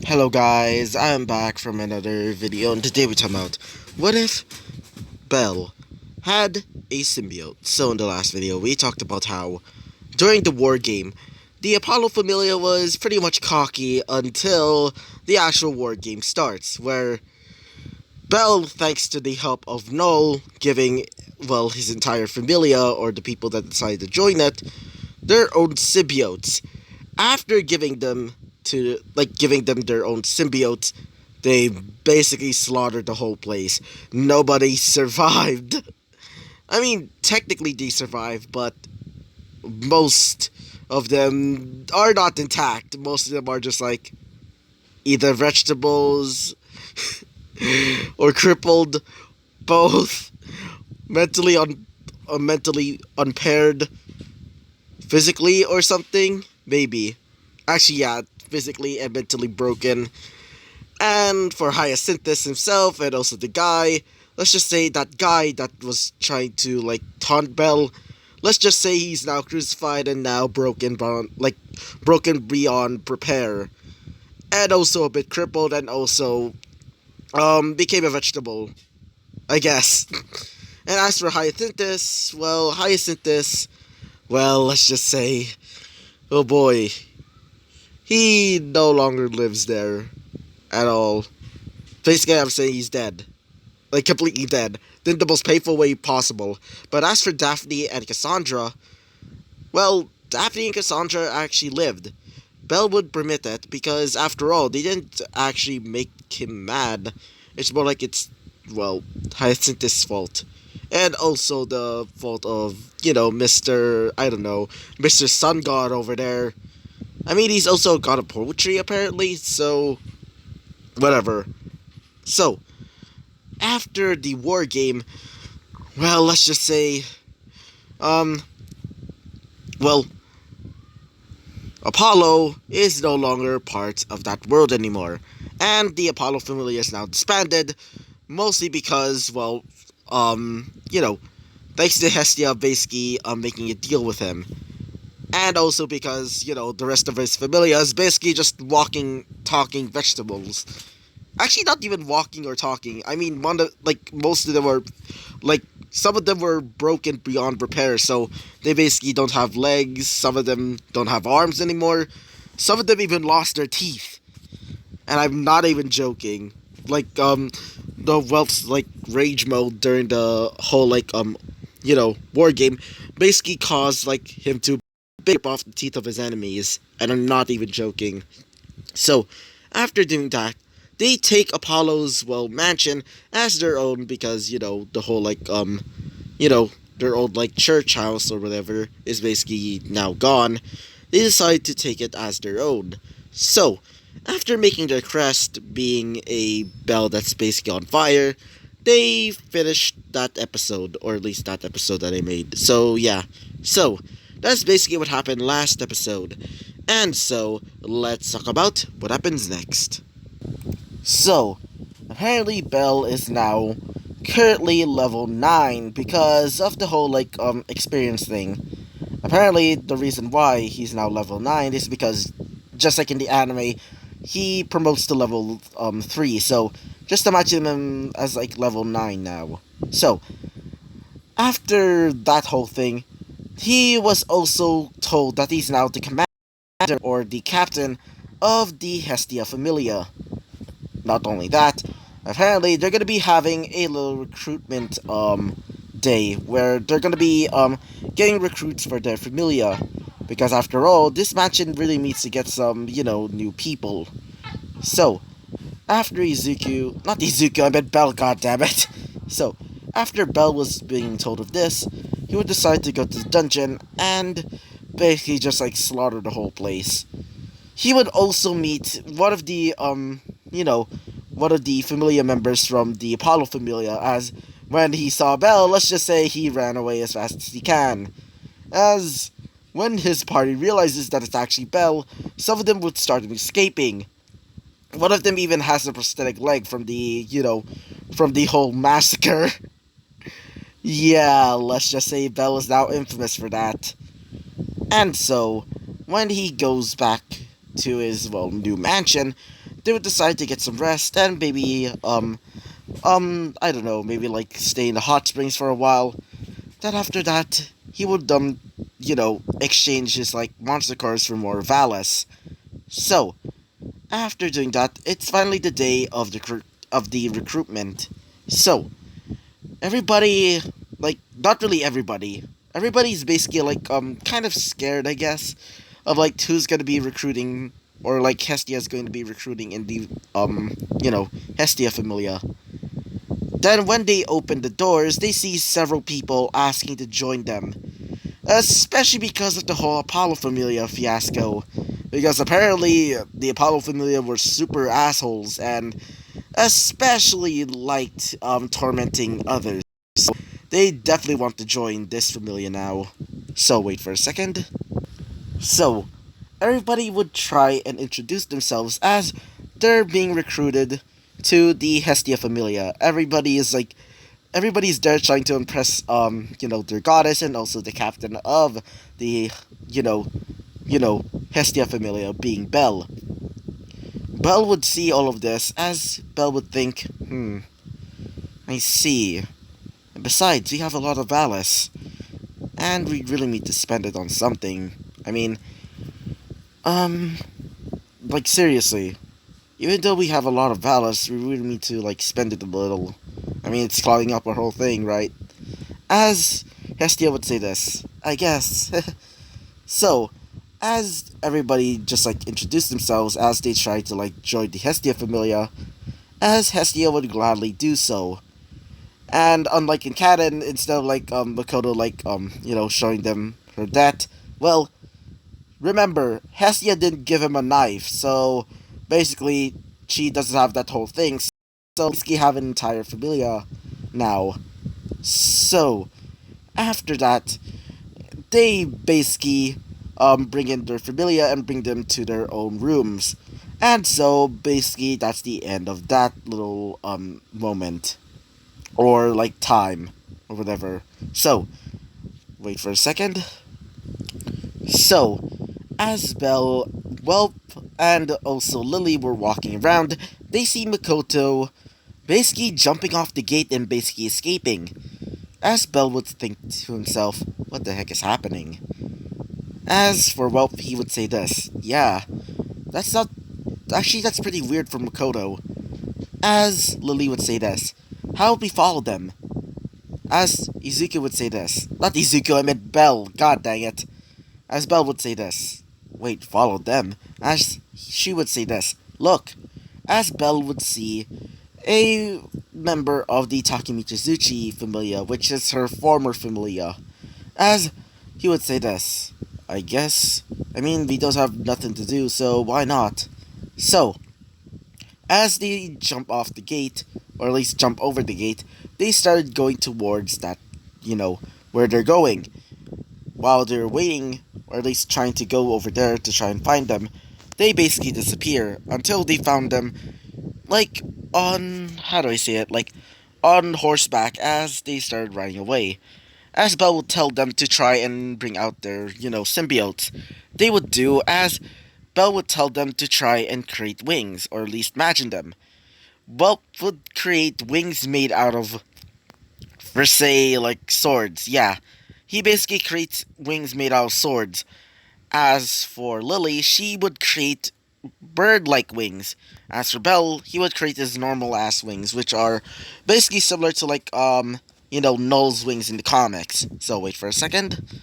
Hello guys, I'm back from another video, and today we're talking about what if Belle had a symbiote. So in the last video we talked about how during the war game the Apollo Familia was pretty much cocky until the actual war game starts, where Belle, thanks to the help of Null, giving his entire familia, or the people that decided to join it, their own symbiotes. After giving them their own symbiotes, they basically slaughtered the whole place. Nobody survived. I mean, technically they survived, but most of them are not intact. Most of them are just like either vegetables or crippled, both mentally impaired, physically or something. Maybe. Actually, yeah, physically and mentally broken. And for Hyacinthus himself, and also the guy, let's just say that guy that was trying to, taunt Belle, let's just say he's now crucified and now broken beyond repair. And also a bit crippled, and also, became a vegetable, I guess. And as for Hyacinthus, let's just say, oh boy, he no longer lives there at all. Basically, I'm saying he's dead. Like, completely dead. In the most painful way possible. But as for Daphne and Cassandra, well, Daphne and Cassandra actually lived. Belle would permit it because, after all, they didn't actually make him mad. It's more like Hyacinthus' fault. And also the fault of, Mr. Sun God over there. I mean, he's also a god of poetry, apparently, so whatever. So, after the war game, let's just say, Apollo is no longer part of that world anymore. And the Apollo family is now disbanded, mostly because, thanks to Hestia basically making a deal with him. And also because, the rest of his familia is basically just walking, talking vegetables. Actually, not even walking or talking. I mean, most of them were, some of them were broken beyond repair, so they basically don't have legs. Some of them don't have arms anymore. Some of them even lost their teeth. And I'm not even joking. Rage mode during the whole, war game basically caused, him to rip off the teeth of his enemies, and I'm not even joking. So, after doing that, they take Apollo's, mansion as their own because, the whole, their old, church house or whatever is basically now gone. They decide to take it as their own. So, after making their crest being a bell that's basically on fire, they finished that episode, or at least that episode that I made. So, yeah. So, that's basically what happened last episode. And so, let's talk about what happens next. So, apparently Belle is now currently level 9 because of the whole, experience thing. Apparently, the reason why he's now level 9 is because, just like in the anime, he promotes to level 3. So, just imagine him as, level 9 now. So, after that whole thing, he was also told that he's now the commander or the captain of the Hestia Familia. Not only that, apparently they're going to be having a little recruitment day where they're going to be getting recruits for their Familia. Because after all, this mansion really needs to get some, new people. So, after not Izuku, I meant Belle, goddammit. So, after Belle was being told of this, he would decide to go to the dungeon and basically just slaughter the whole place. He would also meet one of the familia members from the Apollo Familia, as when he saw Belle, let's just say he ran away as fast as he can. As when his party realizes that it's actually Belle, some of them would start escaping. One of them even has a prosthetic leg from the whole massacre. Yeah, let's just say Belle is now infamous for that. And so, when he goes back to his, new mansion, they would decide to get some rest and maybe I don't know, maybe like stay in the hot springs for a while. Then after that, he would exchange his like monster cars for more Valis. So after doing that, it's finally the day of the recruitment. So everybody, like not really everybody, everybody's basically like kind of scared, I guess, of like who's gonna be recruiting or like Hestia's going to be recruiting in the Hestia Familia. Then when they open the doors, they see several people asking to join them, especially because of the whole Apollo Familia fiasco. Because apparently the Apollo Familia were super assholes and especially liked tormenting others. So they definitely want to join this Familia now. So wait for a second. So everybody would try and introduce themselves as they're being recruited to the Hestia Familia. Everybody's there trying to impress their goddess and also the captain of the you know Hestia Familia, being Belle. Belle would see all of this as Belle would think, I see. And besides, we have a lot of Valis, and we really need to spend it on something. I mean, um, like seriously, even though we have a lot of Valis, we really need to like spend it a little. I mean, it's clogging up our whole thing, right? As Hestia would say this, I guess. So, as everybody just like introduced themselves as they tried to like join the Hestia Familia, as Hestia would gladly do so. And unlike in Canon, instead of like Makoto like showing them her debt, well, remember, Hestia didn't give him a knife, so basically she doesn't have that whole thing. So basically have an entire familia now. So after that, they basically bring in their familia and bring them to their own rooms. And so basically that's the end of that little moment or like time or whatever. So wait for a second. So as Belle, Whelp, and also Lily were walking around, they see Makoto basically jumping off the gate and basically escaping. As Belle would think to himself, what the heck is happening? As for Whelp, he would say this, yeah, that's not, actually that's pretty weird for Makoto. As Lily would say this, how would we follow them? As Izuku would say this, not Izuku, I meant Belle, god dang it. As Belle would say this, wait, follow them? As she would say this, look. As Belle would see a member of the Takemichizuchi familia, which is her former familia. As he would say this, I guess, I mean, we don't have nothing to do, so why not? So, as they jump off the gate, or at least jump over the gate, they started going towards that, where they're going. While they're waiting, or at least trying to go over there to try and find them, they basically disappear until they found them, like, on, how do I say it, like, on horseback as they started riding away. As Belle would tell them to try and bring out their, symbiotes. They would do as Belle would tell them to try and create wings, or at least imagine them. Whelp would create wings made out of, for say, like swords. Yeah, he basically creates wings made out of swords. As for Lily, she would create bird-like wings. As for Belle, he would create his normal-ass wings, which are basically similar to like Null's wings in the comics. So wait for a second.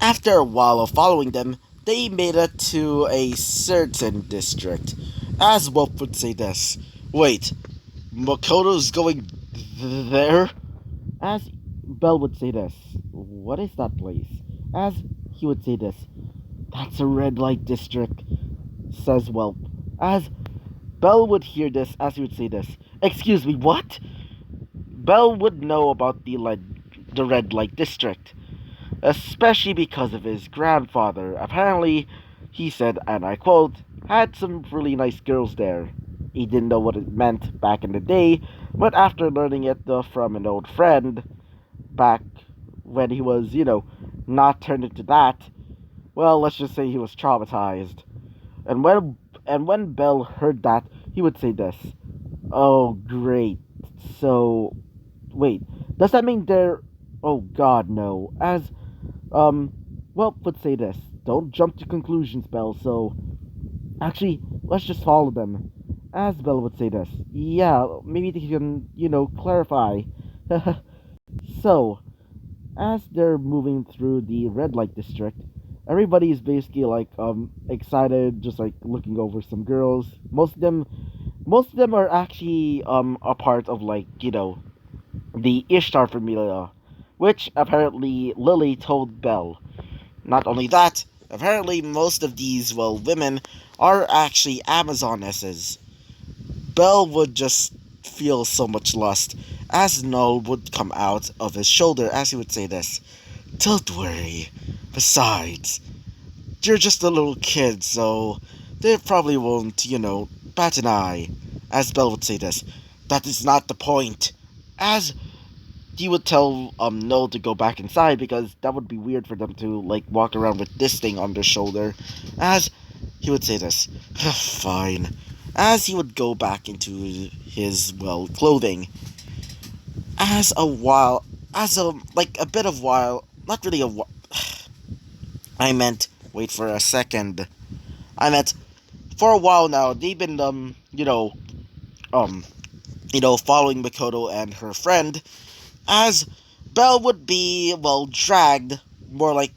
After a while of following them, they made it to a certain district. As Wolf would say this, wait, Makoto's going there? As Belle would say this, what is that place? As he would say this, that's a red light district, says Whelp. As Belle would hear this, as he would say this, excuse me, what? Belle would know about the red light district, especially because of his grandfather. Apparently, he said, and I quote, had some really nice girls there. He didn't know what it meant back in the day, but after learning it from an old friend back when he was, not turned into that, well, let's just say he was traumatized. And And when Belle heard that, he would say this. Oh, great. So, wait, does that mean they're. Oh, God, no. Um, well, let's say this. Don't jump to conclusions, Belle, so. Actually, let's just follow them. As Belle would say this. Yeah, maybe they can, clarify. So, as they're moving through the red light district, everybody is basically like excited, just like looking over some girls. Most of them are actually a part of like the Ishtar formula, which apparently Lily told Belle. Not only that, apparently most of these women are actually Amazonesses. Belle would just feel so much lust as Null would come out of his shoulder as he would say this. Don't worry. Besides, you're just a little kid, so they probably won't, bat an eye. As Belle would say this. That is not the point. As he would tell Noel to go back inside because that would be weird for them to like walk around with this thing on their shoulder. As he would say this. Fine. As he would go back into his clothing. As a like a bit of while, not really a while. I meant, wait for a second. I meant, for a while now, they've been, um, following Makoto and her friend, as Belle would be, dragged, more like,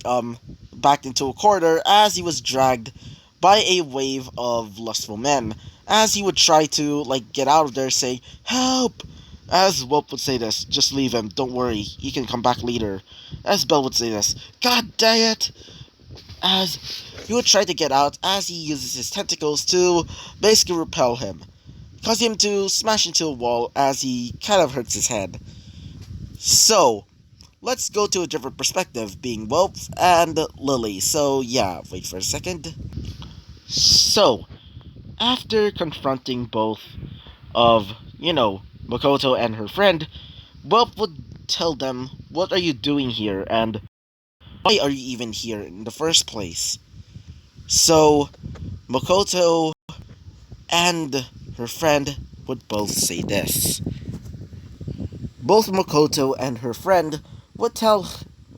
back into a corridor, as he was dragged by a wave of lustful men, as he would try to, get out of there, saying, "Help!" As Whoop would say this, "Just leave him, don't worry, he can come back later." As Belle would say this, "God dang it!" As he would try to get out as he uses his tentacles to basically repel him, causing him to smash into a wall as he kind of hurts his head. So, let's go to a different perspective, being Wolf and Lily. So, yeah, wait for a second. So, after confronting both of, Makoto and her friend, Wolf would tell them, "What are you doing here, and why are you even here in the first place?" So, Makoto and her friend would both say this. Both Makoto and her friend would tell,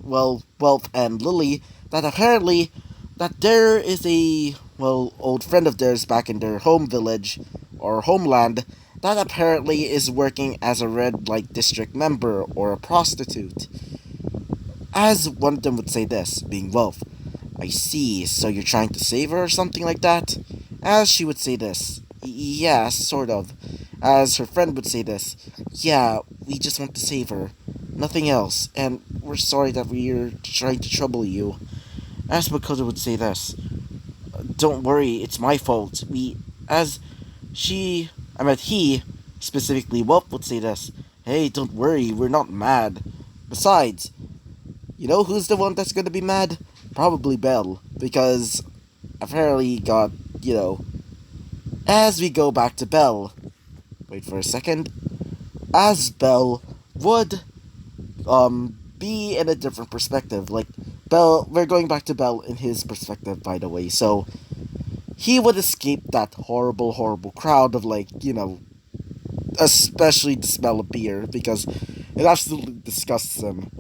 Wealth and Lily that apparently that there is a, old friend of theirs back in their home village, or homeland, that apparently is working as a red light district member or a prostitute. As one of them would say this, being Wealth. "I see, so you're trying to save her or something like that?" As she would say this. "Yeah, sort of." As her friend would say this. "Yeah, we just want to save her. Nothing else, and we're sorry that we're trying to trouble you." As Makoto would say this. "Don't worry, it's my fault. As she, I meant he, specifically Wop would say this. "Hey, don't worry, we're not mad. Besides, you know who's the one that's gonna be mad? Probably Belle, because apparently he got, As we go back to Belle, wait for a second, as Belle would, be in a different perspective, like, Belle, we're going back to Belle in his perspective, by the way, so, he would escape that horrible, horrible crowd of, especially the smell of beer, because it absolutely disgusts him.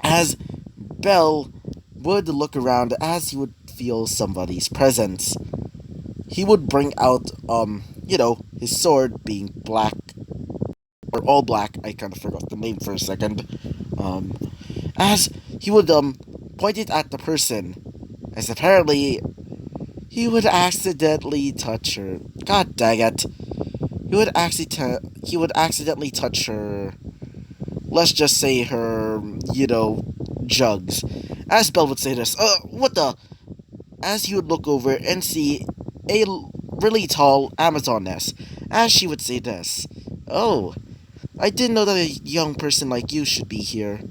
As Belle would look around as he would feel somebody's presence. He would bring out, his sword being black, or all black, I kind of forgot the name for a second, um, as he would, point it at the person, as apparently he would accidentally touch her. God dang it. He would accidentally touch her, let's just say her, jugs. As Belle would say this, what the? As he would look over and see a really tall Amazoness, as she would say this. "Oh, I didn't know that a young person like you should be here.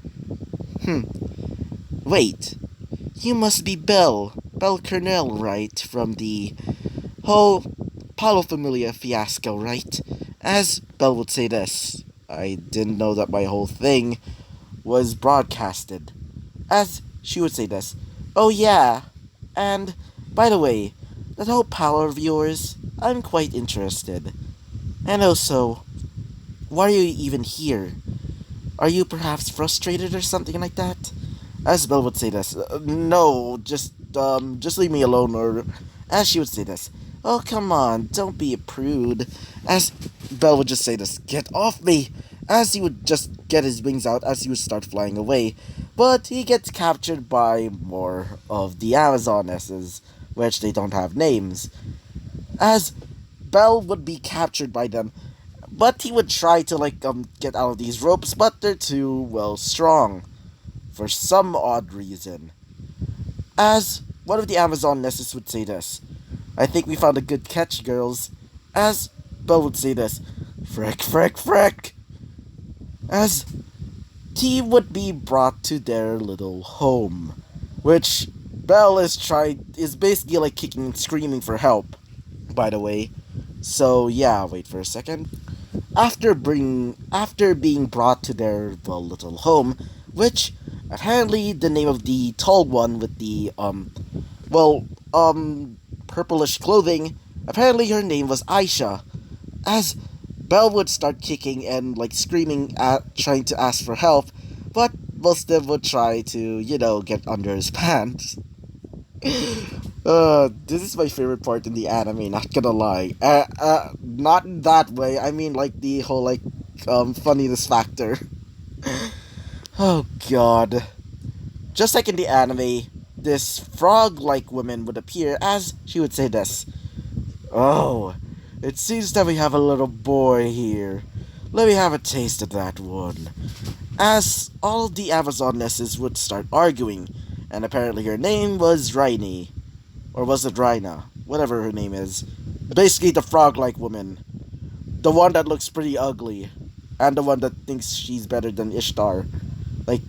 Wait, you must be Belle Cornell, right, from the whole Paulo Familia fiasco, right?" As Belle would say this. "I didn't know that my whole thing was broadcasted." As she would say this. "Oh yeah, and by the way, that whole power of yours, I'm quite interested. And also, why are you even here? Are you perhaps frustrated or something like that? As Belle would say this, no, just leave me alone, or as she would say this, oh come on, don't be a prude. As Belle would just say this, get off me, as he would just get his wings out as he would start flying away, but he gets captured by more of the Amazonesses, which they don't have names. As Belle would be captured by them, but he would try to get out of these ropes, but they're too well strong for some odd reason. As one of the Amazon nesses would say this, I think we found a good catch, girls. As Belle would say this, frick, frick, frick. As he would be brought to their little home, which Belle is basically like kicking and screaming for help, by the way. So yeah, wait for a second. After being brought to their little home, which apparently the name of the tall one with the well purplish clothing, apparently her name was Aisha. As Belle would start kicking and screaming at trying to ask for help, but Muslim would try to, get under his pants. This is my favorite part in the anime, not gonna lie. Not in that way, I mean the whole funniness factor. Oh god. Just like in the anime, this frog-like woman would appear as she would say this. Oh, it seems that we have a little boy here. Let me have a taste of that one. As all the Amazonesses would start arguing, and apparently her name was Rainy. Or was it Rhina? Whatever her name is. Basically the frog-like woman. The one that looks pretty ugly. And the one that thinks she's better than Ishtar. Like,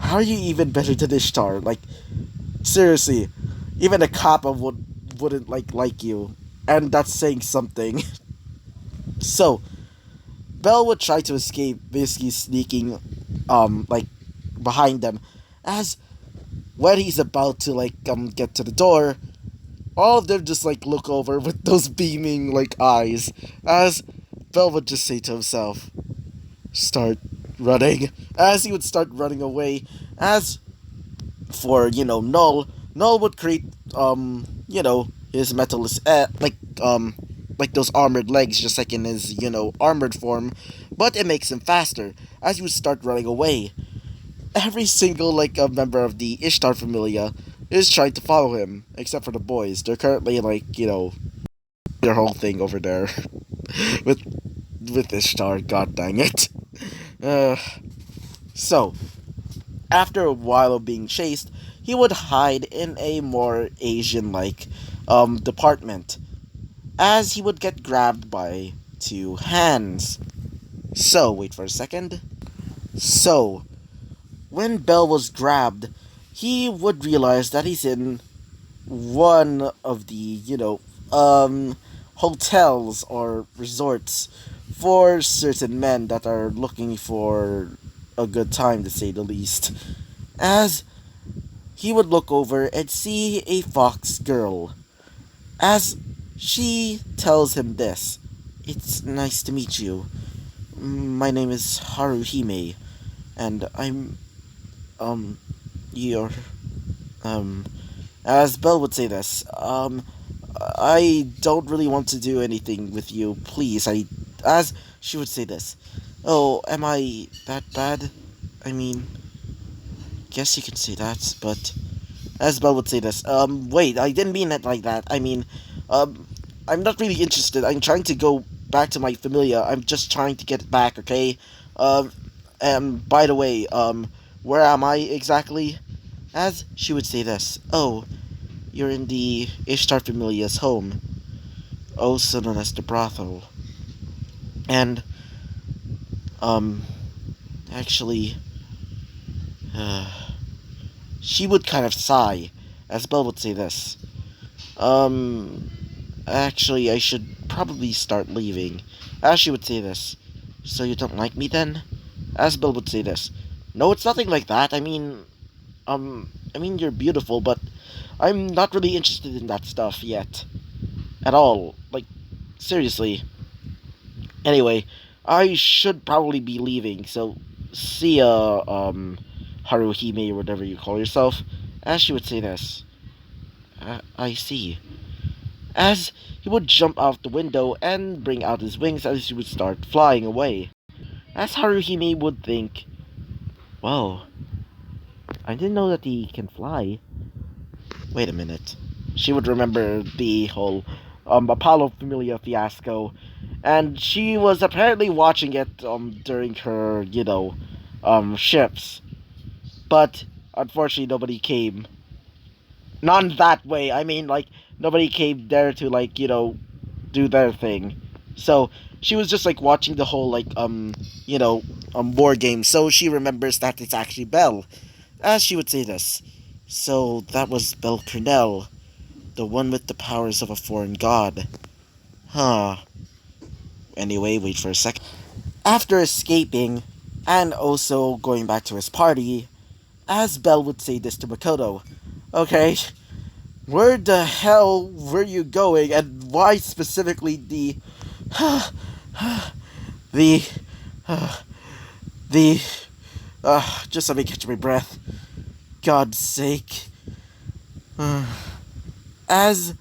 how are you even better than Ishtar? Like, seriously. Even a kappa wouldn't like you. And that's saying something. So, Belle would try to escape, basically sneaking, behind them. As when he's about to get to the door, all of them just look over with those beaming eyes, as Belle would just say to himself, start running, as he would start running away. As for Null would create his metalist like those armored legs, just like in his armored form, but it makes him faster as he would start running away. Every single a member of the Ishtar Familia is trying to follow him, except for the boys. They're currently their whole thing over there with Ishtar. God dang it. Uh, so after a while of being chased, he would hide in a more Asian department, as he would get grabbed by two hands. So wait for a second. So when Belle was grabbed, he would realize that he's in one of the, hotels or resorts for certain men that are looking for a good time, to say the least. As he would look over and see a fox girl. As she tells him this, it's nice to meet you. My name is Haruhime, and I'm you're, as Belle would say this, I don't really want to do anything with you, please. As she would say this, oh, am I that bad? I mean, guess you could say that, but as Belle would say this, wait, I didn't mean it like that. I mean, I'm not really interested. I'm trying to go back to my familia. I'm just trying to get it back, okay? And by the way, where am I exactly? As she would say this, oh, you're in the Ishtar Familia's home, also known as the brothel. And, actually, she would kind of sigh, as Belle would say this, actually, I should probably start leaving. As she would say this, so you don't like me then? As Belle would say this, no, it's nothing like that. I mean, you're beautiful, but I'm not really interested in that stuff yet. At all. Like, seriously. Anyway, I should probably be leaving, so see ya, Haruhime, or whatever you call yourself. As she would say this. I see. As he would jump out the window and bring out his wings as he would start flying away. As Haruhime would think, whoa, I didn't know that he can fly. Wait a minute. She would remember the whole Apollo Familia fiasco, and she was apparently watching it during her, ships. But unfortunately, nobody came. Not in that way. I mean, like, nobody came there to, like, do their thing. So she was just like watching the whole like war game. So she remembers that it's actually Belle, as she would say this. So that was Belle Purnell, the one with the powers of a foreign god. Huh. Anyway, wait for a second. After escaping, and also going back to his party, as Belle would say this to Makoto. Okay, where the hell were you going, and why specifically the the just let me catch my breath. God's sake. As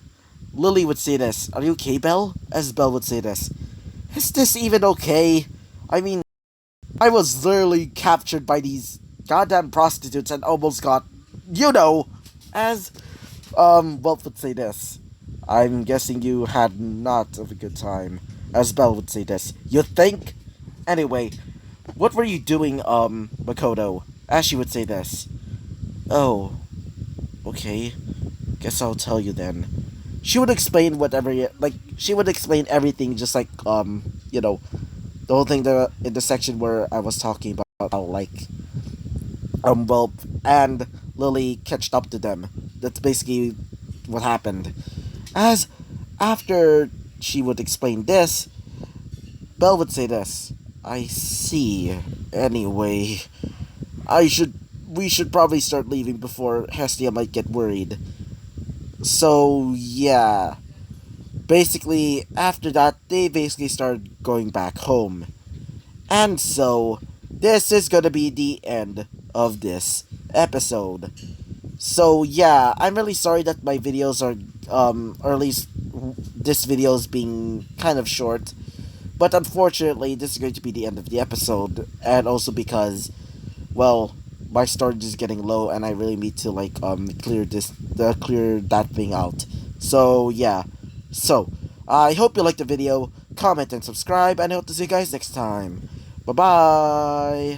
Lily would say this, are you okay, Belle? As Belle would say this, is this even okay? I mean, I was literally captured by these goddamn prostitutes and almost got, as Welt would say this. I'm guessing you had not of a good time. As Belle would say this. You think? Anyway, what were you doing, Makoto? As she would say this. Oh, okay. Guess I'll tell you then. She would explain she would explain everything just like, the whole thing there in the section where I was talking about how, like, Whelp and Lily catched up to them. That's basically what happened. As after she would explain this, Belle would say this. I see. Anyway, we should probably start leaving before Hestia might get worried. So, yeah. Basically, after that, they basically started going back home. And so, this is gonna be the end of this episode. So, yeah, I'm really sorry that my videos are, or at least this video is being kind of short. But unfortunately, this is going to be the end of the episode. And also because, well, my storage is getting low and I really need to, like, clear that thing out. So, yeah. So, I hope you liked the video. Comment and subscribe, and I hope to see you guys next time. Bye-bye!